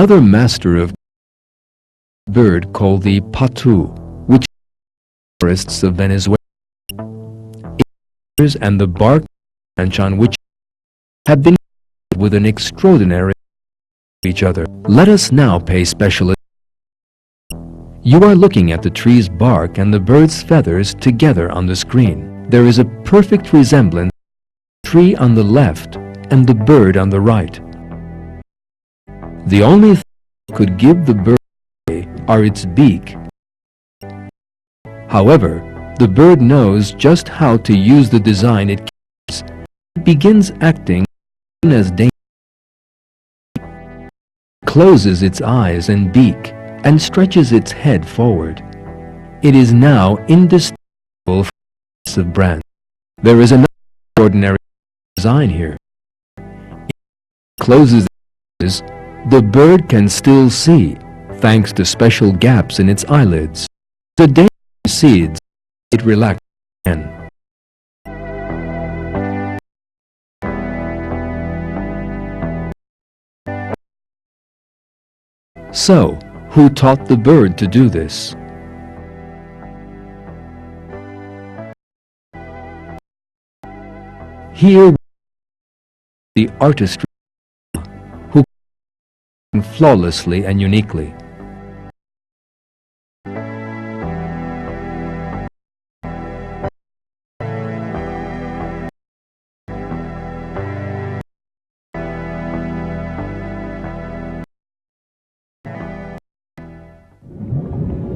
Another master of bird called the Patoo, which forests of Venezuela, and the bark branch on which have been with an extraordinary each other. Let us now pay special attention. You are looking at the tree's bark and the bird's feathers together on the screen. There is a perfect resemblance of the tree on the left and the bird on the right. The only thing that could give the bird away are its beak. However, the bird knows just how to use the design it carries. It begins acting as danger. Closes its eyes and beak and stretches its head forward. It is now indistinguishable from the of branch. There is another extraordinary design here. If it closes its eyes, the bird can still see, thanks to special gaps in its eyelids. The danger recedes, it relaxes again. So, who taught the bird to do this? Here, the artistry who flawlessly and uniquely.